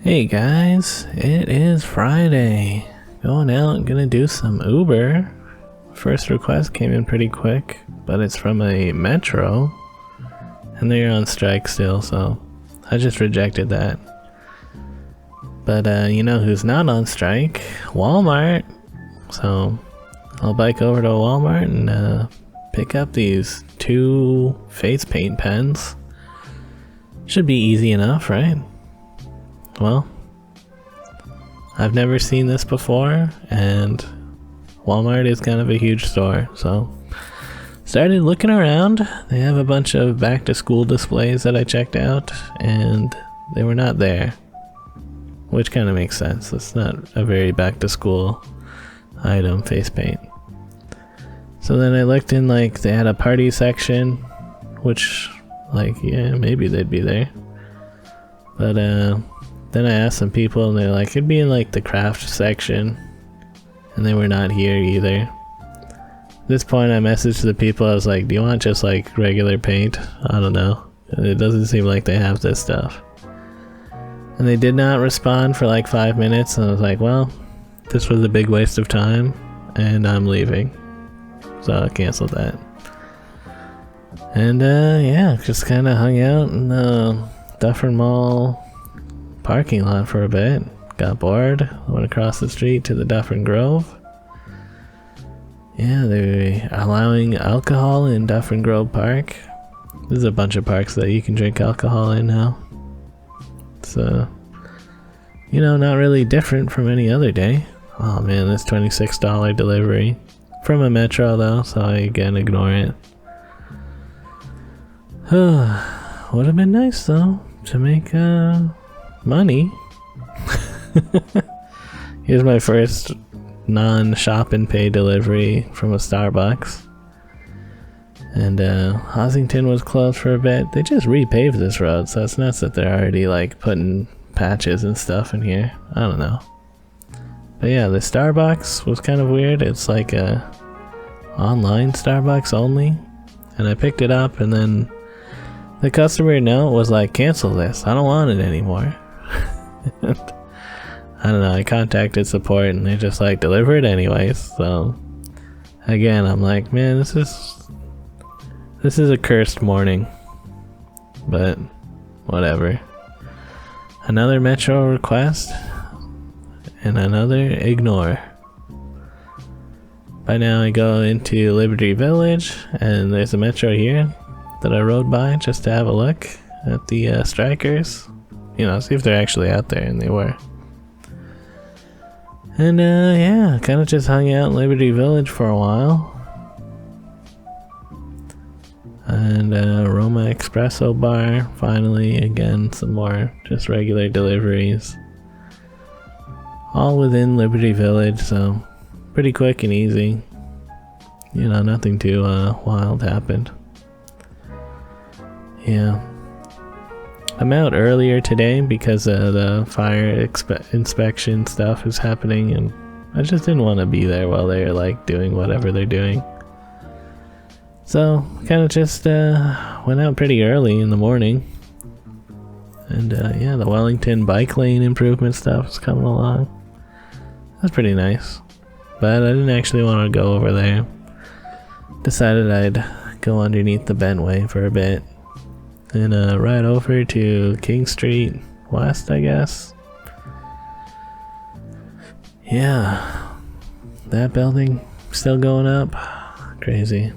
Hey guys, it is Friday. Going out, gonna do some Uber. First request came in pretty quick, but it's from a metro. And they're on strike still, so I just rejected that. But you know who's not on strike? Walmart. So I'll bike over to Walmart and pick up these 2 face paint pens. Should be easy enough, right? Well, I've never seen this before, and Walmart is kind of a huge store, so started looking around. They have a bunch of back to school displays that I checked out, and they were not there, which kind of makes sense. It's not a very back to school item, face paint. So then I looked in, like, they had a party section, which, like, yeah, maybe they'd be there. But then I asked some people and they're like, it'd be in like the craft section, and they were not here either. At this point I messaged the people, I was like, do you want just like regular paint? I don't know. It doesn't seem like they have this stuff. And they did not respond for like 5 minutes, and I was like, well, this was a big waste of time and I'm leaving. So I canceled that. And yeah, just kind of hung out in the Dufferin Mall parking lot for a bit. Got bored, went across the street to the Dufferin Grove. Yeah, they're allowing alcohol in Dufferin Grove Park. There's a bunch of parks that you can drink alcohol in now. It's you know, not really different from any other day. Oh man, this $26 delivery. From a metro though, so I again ignore it. Would have been nice though to make money. Here's my first non-shop and pay delivery from a Starbucks. And Hossington was closed for a bit. They just repaved this road, so it's nuts that they're already like putting patches and stuff in here. I don't know. But yeah, the Starbucks was kind of weird. It's like a online Starbucks only. And I picked it up, and then the customer note was like, cancel this, I don't want it anymore. I don't know, I contacted support and they just like, deliver it anyways. So again, I'm like, man, this is a cursed morning. But whatever. Another metro request and another ignore. By now I go into Liberty Village, and there's a metro here that I rode by just to have a look at the strikers. You know, see if they're actually out there, and they were. And yeah, kind of just hung out in Liberty Village for a while. And Roma Espresso Bar, finally, again, some more just regular deliveries. All within Liberty Village, so pretty quick and easy. You know, nothing too wild happened. Yeah. I'm out earlier today because the fire inspection stuff is happening, and I just didn't want to be there while they're like doing whatever they're doing. So kind of just went out pretty early in the morning. And yeah, the Wellington bike lane improvement stuff is coming along. That's pretty nice. But I didn't actually want to go over there. Decided I'd go underneath the Bentway for a bit. And ride over to King Street West, I guess. Yeah. That building still going up. Crazy.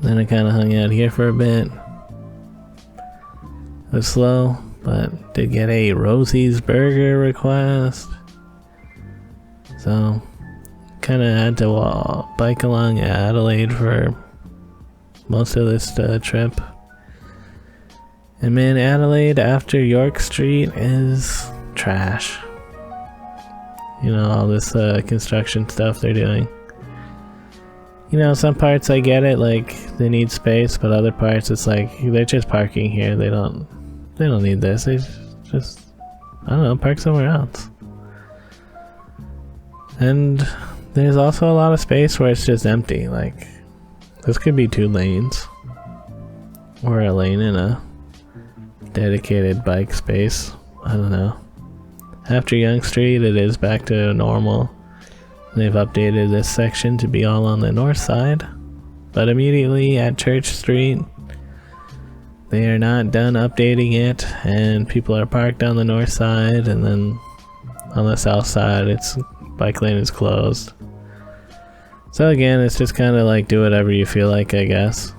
Then I kind of hung out here for a bit. It was slow, but did get a Rosie's Burger request. So, kind of had to bike along Adelaide for most of this trip. And man, Adelaide after York Street is trash. You know, all this construction stuff they're doing. You know, some parts I get it, like they need space, but other parts it's like they're just parking here. They don't need this. They just, I don't know, park somewhere else. And there's also a lot of space where it's just empty. Like, this could be 2 lanes. Or a lane and a dedicated bike space. I don't know. After Yonge Street, it is back to normal. They've updated this section to be all on the north side, but immediately at Church Street, they are not done updating it, and people are parked on the north side, and then on the south side, bike lane is closed. So again, it's just kind of like do whatever you feel like, I guess.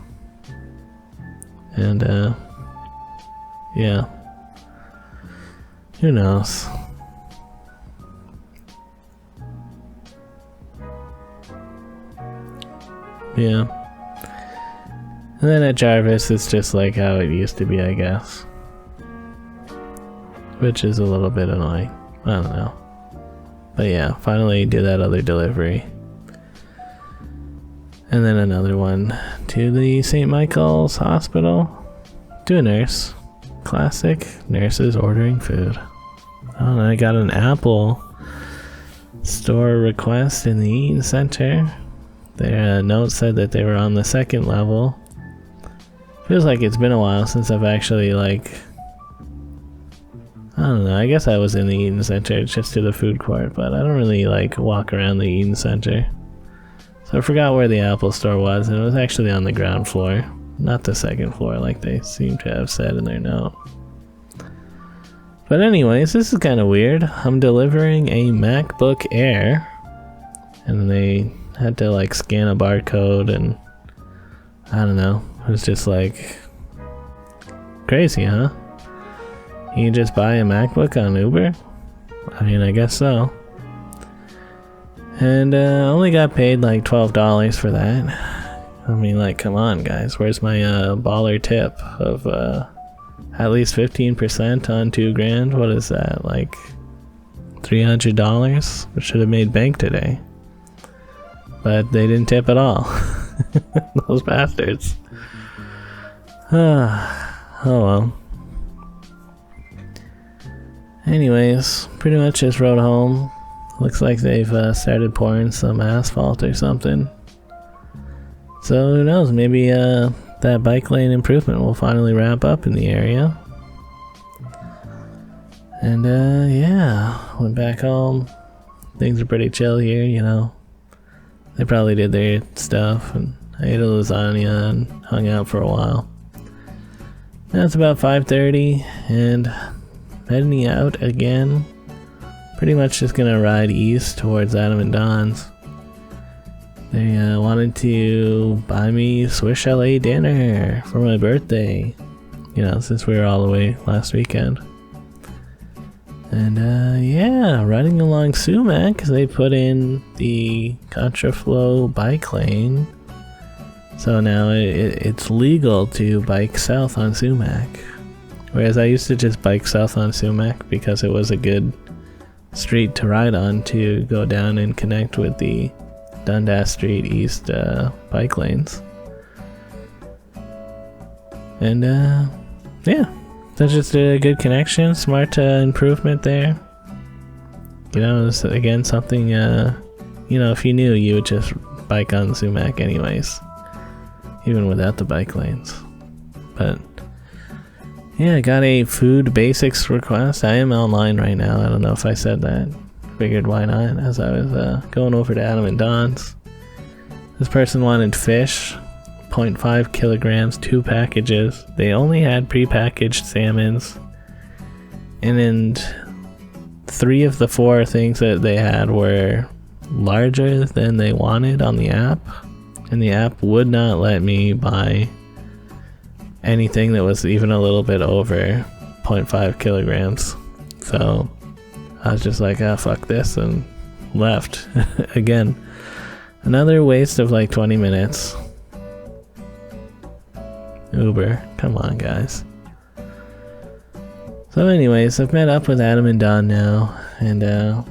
And yeah, who knows? Yeah. And then at Jarvis, it's just like how it used to be, I guess. Which is a little bit annoying. I don't know. But yeah, finally do that other delivery. And then another one to the St. Michael's Hospital. To a nurse. Classic nurses ordering food. Oh, and I got an Apple store request in the Eaton Center. Their note said that they were on the second level. Feels like it's been a while since I've actually, like, I don't know, I guess I was in the Eaton Center just to the food court, but I don't really like walk around the Eaton Center. So I forgot where the Apple store was, and it was actually on the ground floor, not the second floor like they seem to have said in their note. But anyways, this is kind of weird. I'm delivering a MacBook Air, and they had to like scan a barcode, and I don't know, it was just like crazy, huh? You can just buy a MacBook on Uber? I mean, I guess so. And only got paid like $12 for that. I mean, like, come on guys, where's my baller tip of at least 15% on $2,000? What is that, like $300? Which should have made bank today. But they didn't tip at all. Those bastards. Oh well. Anyways, pretty much just rode home. Looks like they've started pouring some asphalt or something. So who knows, maybe that bike lane improvement will finally wrap up in the area. And yeah, went back home. Things are pretty chill here, you know. They probably did their stuff, and I ate a lasagna and hung out for a while. Now it's about 5:30, and heading out again. Pretty much just gonna ride east towards Adam and Don's. They wanted to buy me Swiss chalet dinner for my birthday, you know, since we were all away last weekend. And yeah, riding along Sumac, they put in the contraflow bike lane, so now it's legal to bike south on Sumac. Whereas I used to just bike south on Sumac because it was a good street to ride on to go down and connect with the Dundas Street East bike lanes. And yeah, that's just a good connection, smart improvement there. You know, it's again something, you know, if you knew, you would just bike on Sumac anyways, even without the bike lanes. But yeah, I got a food basics request. I am online right now. I don't know if I said that. Figured why not, as I was going over to Adam and Don's. This person wanted fish, 0.5 kilograms, 2 packages. They only had prepackaged salmons. And then 3 of the 4 things that they had were larger than they wanted on the app. And the app would not let me buy anything that was even a little bit over 0.5 kilograms. So I was just like, ah, fuck this, and left. Again, another waste of like 20 minutes. Uber, come on guys. So anyways, I've met up with Adam and Don now, and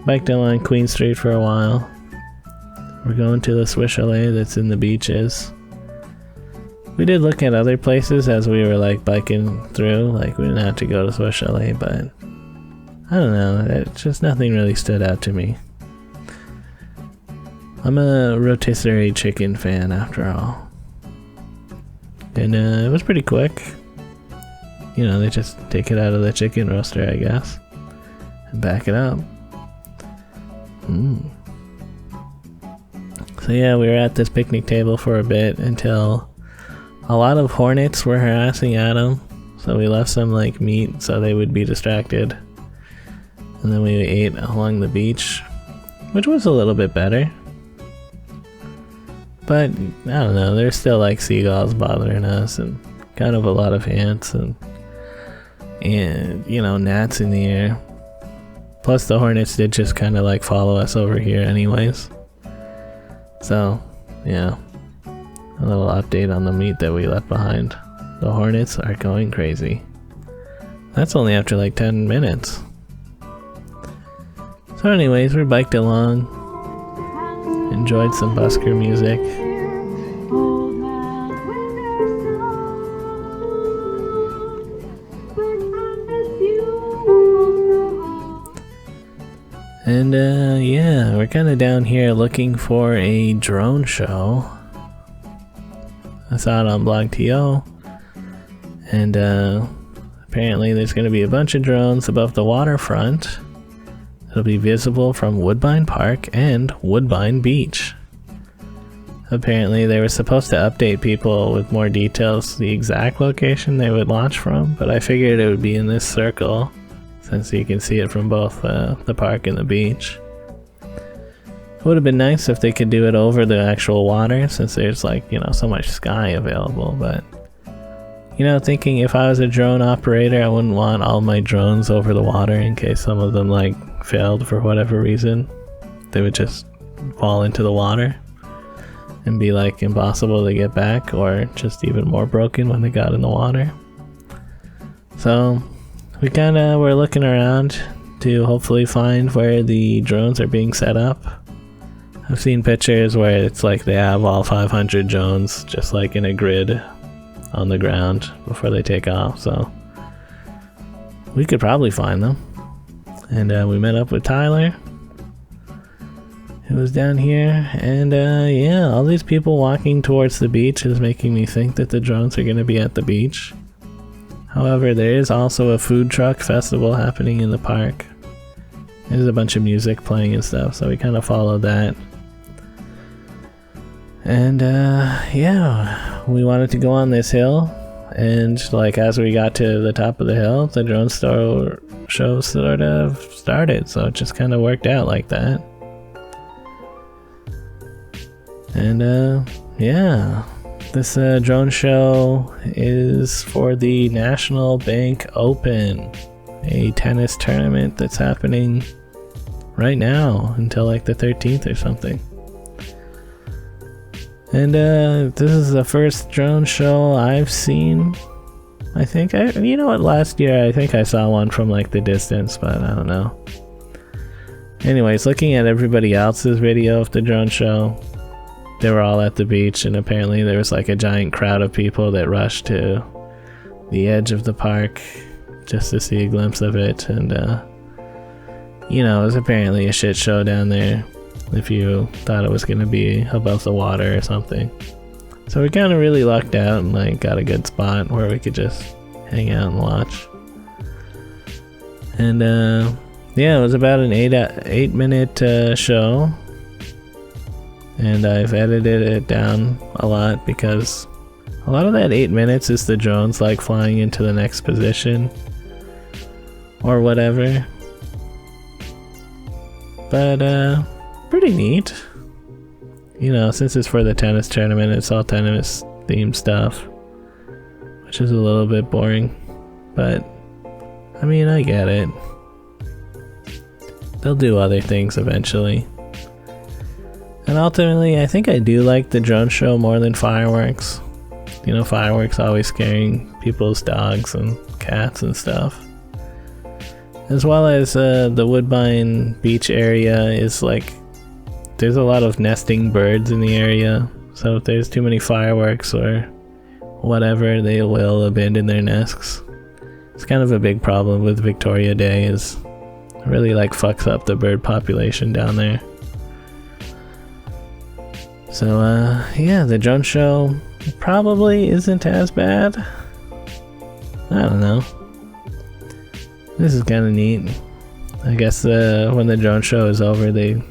biked along Queen Street for a while. We're going to the Swiss chalet that's in the beaches. We did look at other places as we were like biking through, like we didn't have to go to Swiss chalet, but I don't know, it's just nothing really stood out to me. I'm a rotisserie chicken fan after all. And it was pretty quick. you know, they just take it out of the chicken roaster, I guess, and back it up. So yeah, we were at this picnic table for a bit until a lot of hornets were harassing Adam. So we left some like meat so they would be distracted. And then we ate along the beach, which was a little bit better. But I don't know, there's still like seagulls bothering us and kind of a lot of ants and you know, gnats in the air. Plus the hornets did just kind of like follow us over here anyways. So yeah, a little update on the meat that we left behind. The hornets are going crazy. That's only after like 10 minutes. So anyways, we biked along, enjoyed some busker music. And yeah, we're kind of down here looking for a drone show. I saw it on blog.to, and apparently there's going to be a bunch of drones above the waterfront. It'll be visible from Woodbine Park and Woodbine Beach. Apparently they were supposed to update people with more details, the exact location they would launch from, but I figured it would be in this circle, since you can see it from both the park and the beach. It would have been nice if they could do it over the actual water, since there's like, you know, so much sky available, but you know, thinking if I was a drone operator, I wouldn't want all my drones over the water in case some of them like failed for whatever reason. They would just fall into the water and be like impossible to get back, or just even more broken when they got in the water. So we kind of were looking around to hopefully find where the drones are being set up. I've seen pictures where it's like they have all 500 drones just like in a grid on the ground before they take off, so we could probably find them. And we met up with Tyler, who was down here, and yeah, all these people walking towards the beach is making me think that the drones are going to be at the beach. However, there is also a food truck festival happening in the park. There's a bunch of music playing and stuff, so we kind of followed that. And yeah, we wanted to go on this hill, and like as we got to the top of the hill, the drone show sort of started, so it just kind of worked out like that. And yeah, this drone show is for the National Bank Open, a tennis tournament that's happening right now until like the 13th or something. And this is the first drone show I've seen. I think you know what, last year I think I saw one from like the distance, but I don't know. Anyways, looking at everybody else's video of the drone show, they were all at the beach, and apparently there was like a giant crowd of people that rushed to the edge of the park just to see a glimpse of it. And you know, it was apparently a shit show down there if you thought it was going to be above the water or something. So we kind of really lucked out and like got a good spot where we could just hang out and watch. And yeah, it was about an 8-minute show, and I've edited it down a lot because a lot of that 8 minutes is the drones like flying into the next position or whatever. But pretty neat. You know, since it's for the tennis tournament, it's all tennis themed stuff, which is a little bit boring, but I mean, I get it. They'll do other things eventually. And ultimately, I think I do like the drone show more than fireworks. You know, fireworks always scaring people's dogs and cats and stuff. As well as the Woodbine Beach area is like, there's a lot of nesting birds in the area. So if there's too many fireworks or whatever, they will abandon their nests. It's kind of a big problem with Victoria Day, is it really like fucks up the bird population down there. So yeah, the drone show probably isn't as bad. I don't know. This is kind of neat. I guess when the drone show is over, they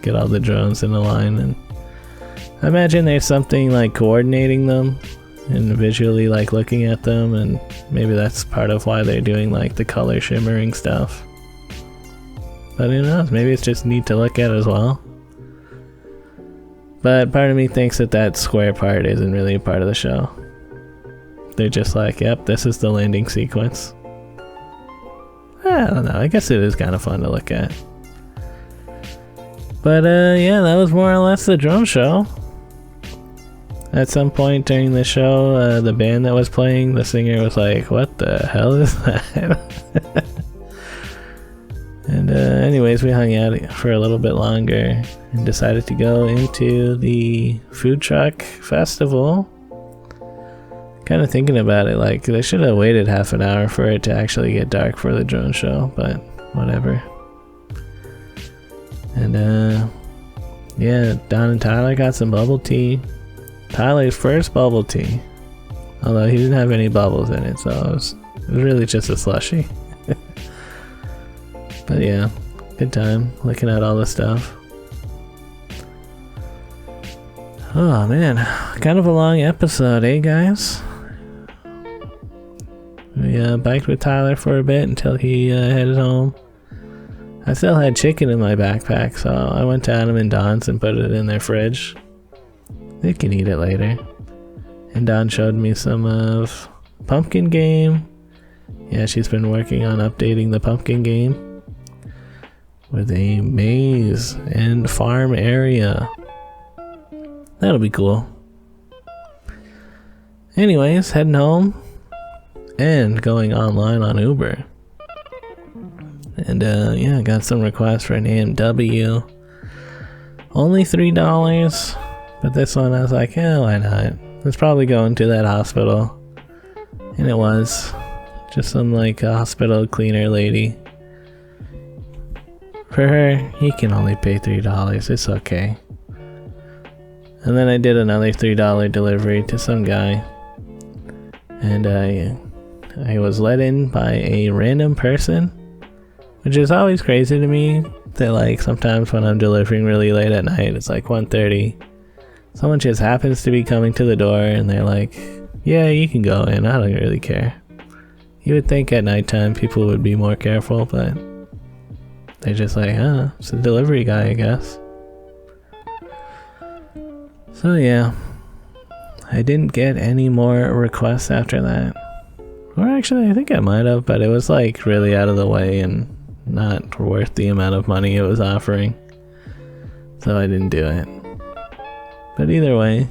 get all the drones in a line, and I imagine there's something like coordinating them and visually like looking at them, and maybe that's part of why they're doing like the color shimmering stuff. But who knows, maybe it's just neat to look at as well. But part of me thinks that that square part isn't really a part of the show. They're just like, yep, this is the landing sequence. I don't know, I guess it is kind of fun to look at. But yeah, that was more or less the drone show. At some point during the show, the band that was playing, the singer was like, what the hell is that? And anyways, we hung out for a little bit longer and decided to go into the food truck festival. Kind of thinking about it, like they should have waited half an hour for it to actually get dark for the drone show, but whatever. And yeah, Don and Tyler got some bubble tea. Tyler's first bubble tea, although he didn't have any bubbles in it, so it was really just a slushie. But yeah, good time looking at all the stuff. Oh man, kind of a long episode, eh guys? We biked with Tyler for a bit until he headed home. I still had chicken in my backpack, so I went to Adam and Don's and put it in their fridge. They can eat it later. And Don showed me some of Pumpkin Game. Yeah, she's been working on updating the Pumpkin Game with a maze and farm area. That'll be cool. Anyways, heading home and going online on Uber. And yeah, got some requests for an AMW. Only $3, but this one I was like, yeah, why not? It's probably going to that hospital. And it was. Just some like hospital cleaner lady. For her, he can only pay $3. It's okay. And then I did another $3 delivery to some guy. And I was let in by a random person. Which is always crazy to me. That like sometimes when I'm delivering really late at night, it's like 1:30. Someone just happens to be coming to the door and they're like, yeah, you can go in. I don't really care. You would think at nighttime people would be more careful, but they're just like, huh, it's a delivery guy, I guess. So yeah, I didn't get any more requests after that. Or actually, I think I might have, but it was like really out of the way and not worth the amount of money it was offering. So I didn't do it. But either way,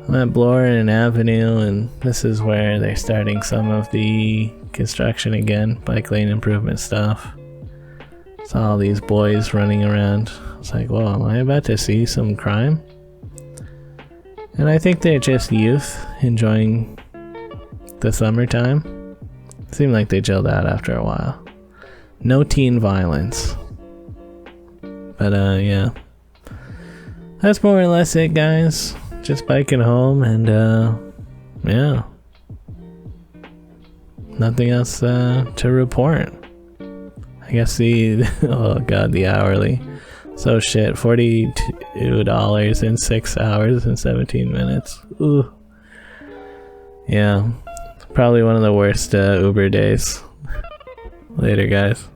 I'm at Bloren Avenue, and this is where they're starting some of the construction again, bike lane improvement stuff. Saw all these boys running around. I was like, whoa, am I about to see some crime? And I think they're just youth enjoying the summertime. Seemed like they chilled out after a while. No teen violence. But yeah. That's more or less it, guys. Just biking home and yeah. Nothing else to report. I guess the oh god, the hourly. So shit, $42 in 6 hours and 17 minutes. Ooh. Yeah. Probably one of the worst Uber days. Later, guys.